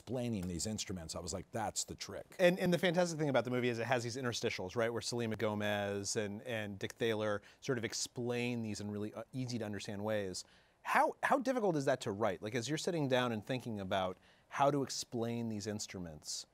explaining these instruments, I was like, that's the trick. And the fantastic thing about the movie is it has these interstitials, right, where Selena Gomez and Dick Thaler sort of explain these in really easy to understand ways. How difficult is that to write? Like, as you're sitting down and thinking about how to explain these instruments,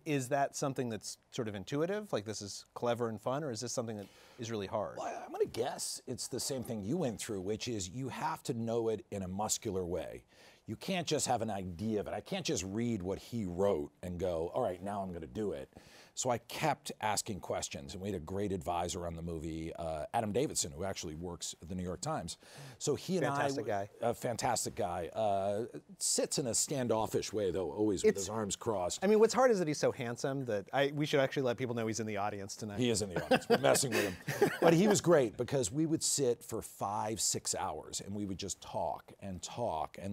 is that something that's sort of intuitive, like this is clever and fun, or is this something that is really hard? Well, I'm going to guess it's the same thing you went through, which is you have to know it in a muscular way. You can't just have an idea of it. I can't just read what he wrote and go, all right, now I'm going to do it. So I kept asking questions, and we had a great advisor on the movie, Adam Davidson, who actually works at the New York Times. So he and a fantastic guy, sits in a standoffish way, though, always with his arms crossed. I mean, what's hard is that he's so handsome that we should actually let people know he's in the audience tonight. He is in the audience. We're messing with him. But he was great because we would sit for 5-6 hours, and we would just talk, and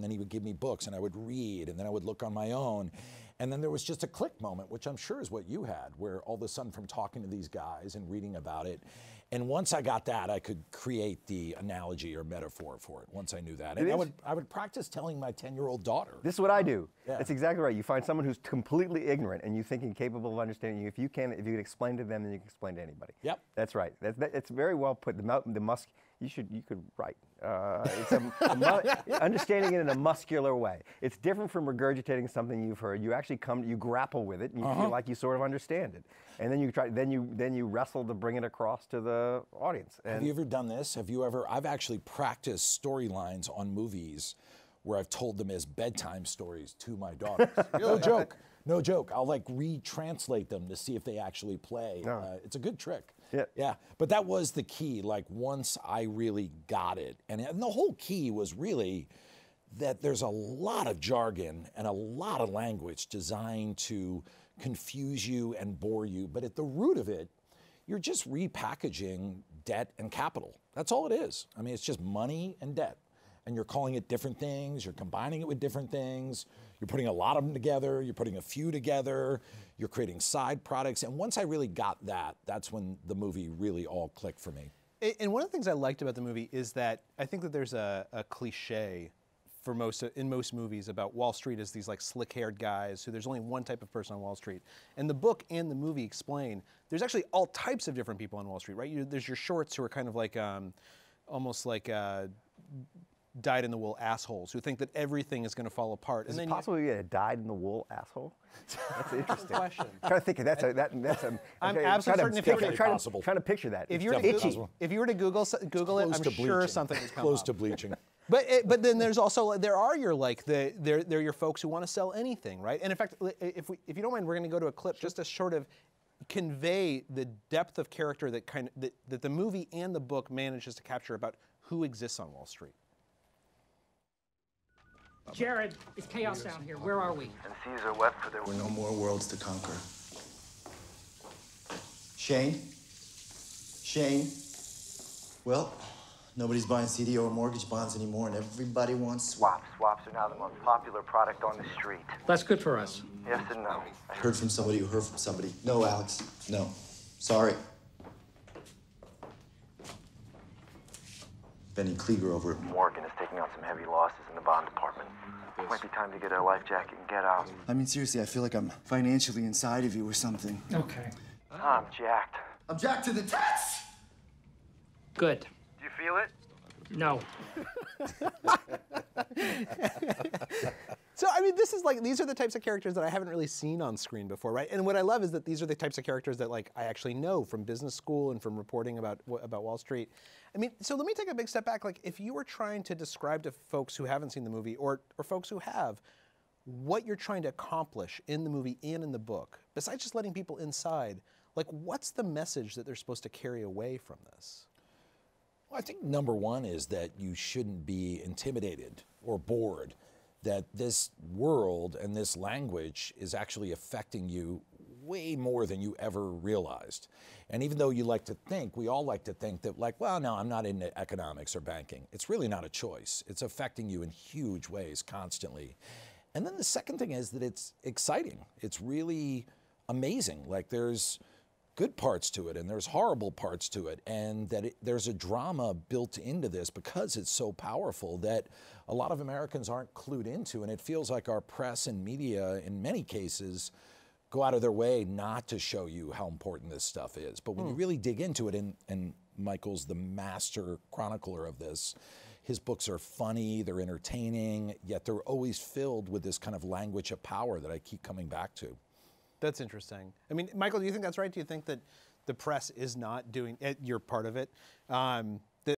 then he would give me books, and I would read, and then I would look on my own. And then there was just a click moment, which I'm sure is what you had, where all of a sudden from talking to these guys and reading about it, and once I got that, I could create the analogy or metaphor for it, once I knew that. And I would practice telling my 10-year-old daughter. This is what I do. Yeah. That's exactly right. You find someone who's completely ignorant, and you think incapable of understanding you. If you can explain to them, then you can explain to anybody. Yep. That's right. It's very well put. You could write. Understanding it in a muscular way. It's different from regurgitating something you've heard. You actually you grapple with it, and you feel like you sort of understand it. And then you try. Then you wrestle to bring it across to the audience. And have you ever done this? I've actually practiced storylines on movies where I've told them as bedtime stories to my daughters. No joke. No joke. I'll like retranslate them to see if they actually play. No. It's a good trick. Yeah. Yeah. But that was the key. Like once I really got it, and the whole key was really that there's a lot of jargon and a lot of language designed to confuse you and bore you. But at the root of it, you're just repackaging debt and capital. That's all it is. I mean, it's just money and debt. And you're calling it different things, you're combining it with different things, you're putting a lot of them together, you're putting a few together, you're creating side products. And once I really got that, that's when the movie really all clicked for me. And one of the things I liked about the movie is that I think that there's a cliche in most movies about Wall Street as these like slick-haired guys who there's only one type of person on Wall Street. And the book and the movie explain there's actually all types of different people on Wall Street, right? There's your shorts who are kind of like almost like dyed-in-the-wool assholes who think that everything is going to fall apart. Is it possible you get a dyed-in-the-wool asshole? That's interesting. Good question. I'm trying to think of I'm absolutely certain trying to picture that. If you were to Google it, I'm sure something would come close up. to bleaching. But then there's also there are your folks who want to sell anything, right? And in fact, if you don't mind, we're going to go to a clip just to sort of convey the depth of character that the movie and the book manages to capture about who exists on Wall Street. Jared, it's chaos down here. Where are we? And Caesar wept for there were no more worlds to conquer. Shane? Shane? Well, nobody's buying CDO or mortgage bonds anymore, and everybody wants swaps. Swaps are now the most popular product on the street. That's good for us. Yes and no. I heard from somebody who heard from somebody. No, Alex. No. Sorry. Benny Klieger over at Morgan is taking on some heavy losses in the bond department. Might be time to get a life jacket and get out. I mean, seriously, I feel like I'm financially inside of you or something. Okay. I'm jacked. I'm jacked to the tits! Good. Do you feel it? No. So, I mean, these are the types of characters that I haven't really seen on screen before, right? And what I love is that these are the types of characters that, like, I actually know from business school and from reporting about Wall Street. I mean, so let me take a big step back. Like, if you were trying to describe to folks who haven't seen the movie or folks who have, what you're trying to accomplish in the movie and in the book, besides just letting people inside, like, what's the message that they're supposed to carry away from this? Well, I think number one is that you shouldn't be intimidated or bored, that this world and this language is actually affecting you way more than you ever realized. And even though you like to think, we all like to think that like, well, no, I'm not into economics or banking. It's really not a choice. It's affecting you in huge ways constantly. And then the second thing is that it's exciting. It's really amazing. Like there's good parts to it and there's horrible parts to it, and that there's a drama built into this because it's so powerful that a lot of Americans aren't clued into, and it feels like our press and media, in many cases, go out of their way not to show you how important this stuff is. But when you really dig into it, and Michael's the master chronicler of this, his books are funny, they're entertaining, yet they're always filled with this kind of language of power that I keep coming back to. That's interesting. I mean, Michael, do you think that's right? Do you think that the press is not doing it? You're part of it.